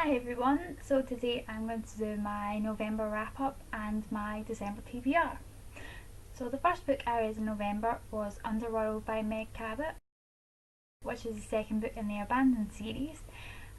Hi everyone, so today I'm going to do my November wrap up and my December TBR. So the first book I read in November was Underworld by Meg Cabot, which is the second book in the Abandoned series,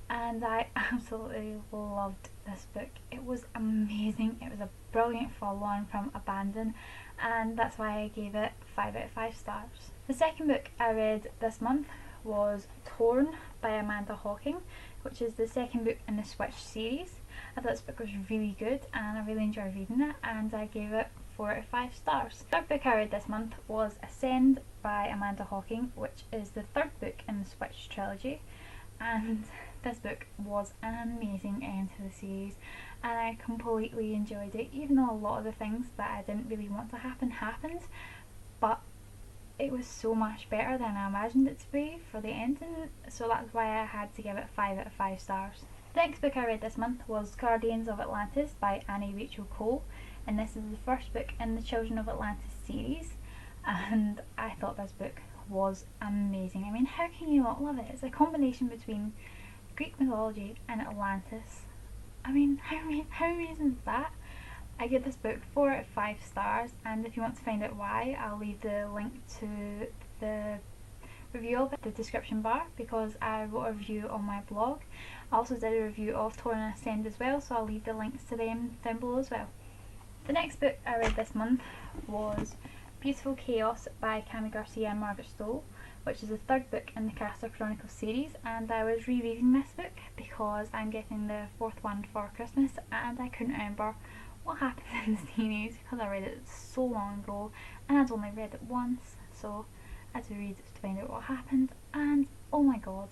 and I absolutely loved this book. It was amazing, it was a brilliant follow on from Abandon, and that's why I gave it 5 out of 5 stars. The second book I read this month was Torn by Amanda Hawking, which is the second book in the Switch series. I thought this book was really good and I really enjoyed reading it, and I gave it 4 out of 5 stars. The third book I read this month was Ascend by Amanda Hawking, which is the third book in the Switch trilogy, and this book was an amazing end to the series and I completely enjoyed it, even though a lot of the things that I didn't really want to happen happened, but it was so much better than I imagined it to be for the ending, so that's why I had to give it 5 out of 5 stars. The next book I read this month was Guardians of Atlantis by Annie Rachel Cole, and this is the first book in the Children of Atlantis series, and I thought this book was amazing. I mean, how can you not love it? It's a combination between Greek mythology and Atlantis. I mean, how amazing is that? I give this book 4 out of 5 stars, and if you want to find out why, I'll leave the link to the review of it in the description bar, because I wrote a review on my blog. I also did a review of Torn and Ascend as well, so I'll leave the links to them down below as well. The next book I read this month was Beautiful Chaos by Cami Garcia and Margaret Stowe, which is the third book in the Castle Chronicles series, and I was rereading this book because I'm getting the fourth one for Christmas and I couldn't remember what happened in the series because I read it so long ago and I'd only read it once, so I had to read it to find out what happened, and oh my god,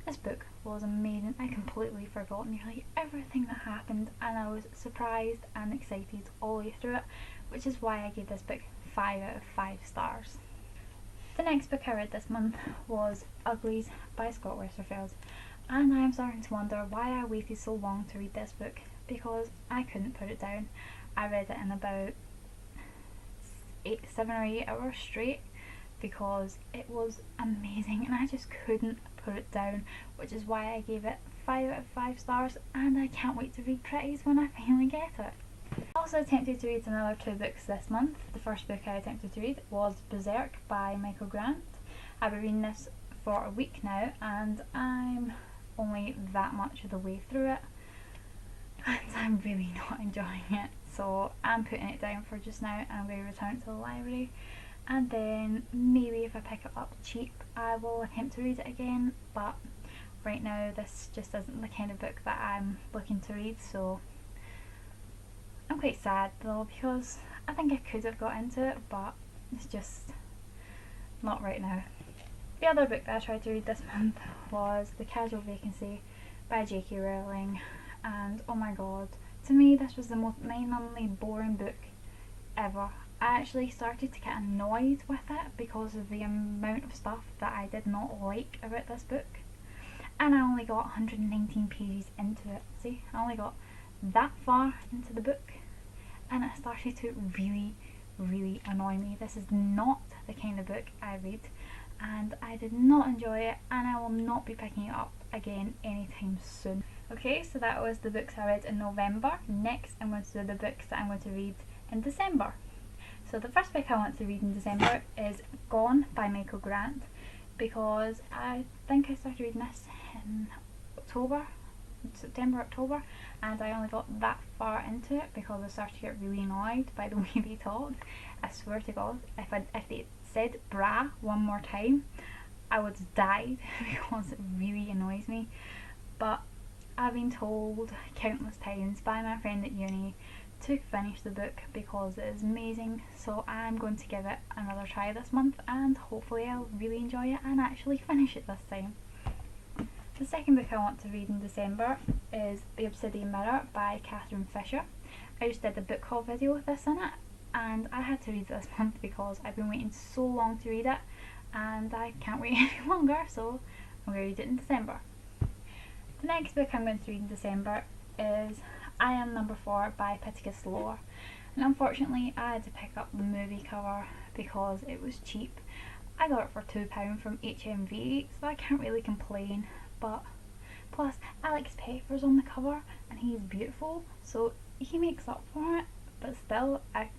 this book was amazing. I completely forgot nearly everything that happened and I was surprised and excited all the way through it, which is why I gave this book 5 out of 5 stars. The next book I read this month was Uglies by Scott Westerfeld, and I'm starting to wonder why I waited so long to read this book, because I couldn't put it down. I read it in about 7 or 8 hours straight because it was amazing and I just couldn't put it down, which is why I gave it 5 out of 5 stars, and I can't wait to read Pretties when I finally get it. I also attempted to read another 2 books this month. The first book I attempted to read was Berserk by Michael Grant. I've been reading this for a week now and I'm only that much of the way through it and I'm really not enjoying it, so I'm putting it down for just now and I'm going to return it to the library, and then maybe if I pick it up cheap I will attempt to read it again, but right now this just isn't the kind of book that I'm looking to read, so I'm quite sad though because I think I could have got into it, but it's just not right now. The other book that I tried to read this month was The Casual Vacancy by J.K. Rowling, and oh my god, to me this was the most mind-numbingly boring book ever. I actually started to get annoyed with it because of the amount of stuff that I did not like about this book, and I only got 119 pages into it. See, I only got that far into the book and it started to really annoy me. This is not the kind of book I read and I did not enjoy it, and I will not be picking it up again anytime soon. Okay, so that was the books I read in November. Next I'm going to do the books that I'm going to read in December. So the first book I want to read in December is Gone by Michael Grant, because I think I started reading this in September, October, and I only got that far into it because I started to get really annoyed by the way they talked. I swear to god, if they said brah one more time I would have died because it really annoys me. But I've been told countless times by my friend at uni to finish the book because it is amazing, so I'm going to give it another try this month and hopefully I'll really enjoy it and actually finish it this time. The second book I want to read in December is The Obsidian Mirror by Catherine Fisher. I just did a book haul video with this in it and I had to read it this month because I've been waiting so long to read it and I can't wait any longer, so I'm going to read it in December. The next book I'm going to read in December is I Am Number 4 by Pittacus Lore, and unfortunately I had to pick up the movie cover because it was cheap. I got it for £2 from HMV, so I can't really complain, but Plus, Alex Pepper's on the cover and he's beautiful, so he makes up for it. But still, I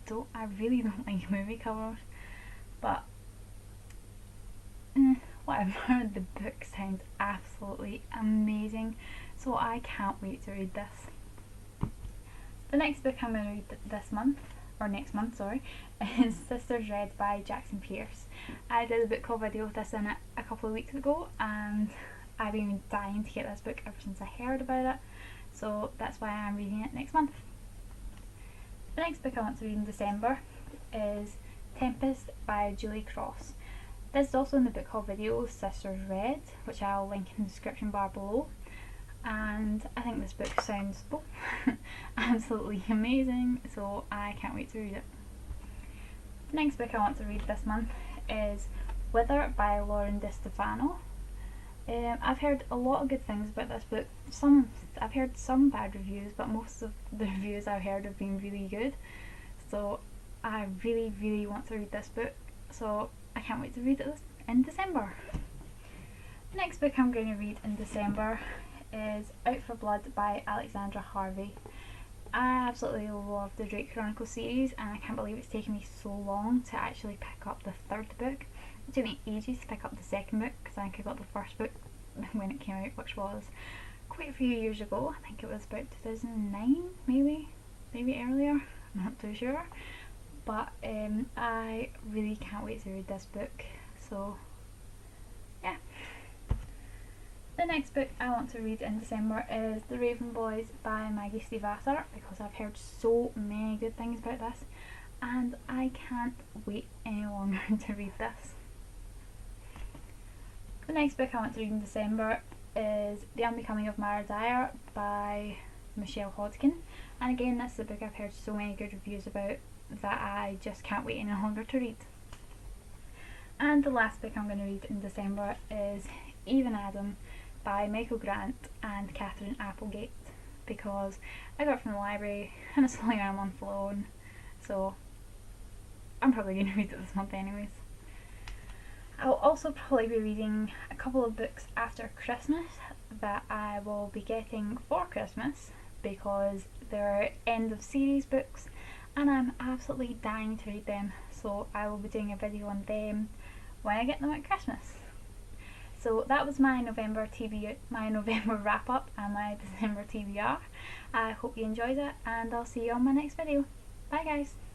really don't like movie covers. But whatever, the book sounds absolutely amazing, so I can't wait to read this. The next book I'm going to read this month, or next month, sorry, is Sisters Red by Jackson Pierce. I did a book club video with this in it a couple of weeks ago, and I've been dying to get this book ever since I heard about it, so that's why I'm reading it next month. The next book I want to read in December is Tempest by Julie Cross. This is also in the book haul video, Sisters Red, which I'll link in the description bar below. And I think this book sounds absolutely amazing, so I can't wait to read it. The next book I want to read this month is Wither by Lauren DiStefano. I've heard a lot of good things about this book. I've heard some bad reviews, but most of the reviews I've heard have been really good. So I really, really want to read this book. So I can't wait to read it in December. The next book I'm going to read in December is Out for Blood by Alexandra Harvey. I absolutely love the Drake Chronicles series, and I can't believe it's taken me so long to actually pick up the third book. It took me ages to pick up the second book because I think I got the first book when it came out, which was quite a few years ago. I think it was about 2009, maybe earlier, I'm not too sure. But I really can't wait to read this book, so yeah. The next book I want to read in December is The Raven Boys by Maggie Stiefvater, because I've heard so many good things about this and I can't wait any longer to read this. The next book I want to read in December is The Unbecoming of Mara Dyer by Michelle Hodgkin, and again this is a book I've heard so many good reviews about that I just can't wait any longer to read. And the last book I'm going to read in December is Eve and Adam by Michael Grant and Catherine Applegate, because I got it from the library and it's only a month alone, so I'm probably going to read it this month anyways. I'll also probably be reading a couple of books after Christmas that I will be getting for Christmas, because they're end of series books and I'm absolutely dying to read them, so I will be doing a video on them when I get them at Christmas. So that was my November wrap up and my December TBR. I hope you enjoyed it, and I'll see you on my next video. Bye guys!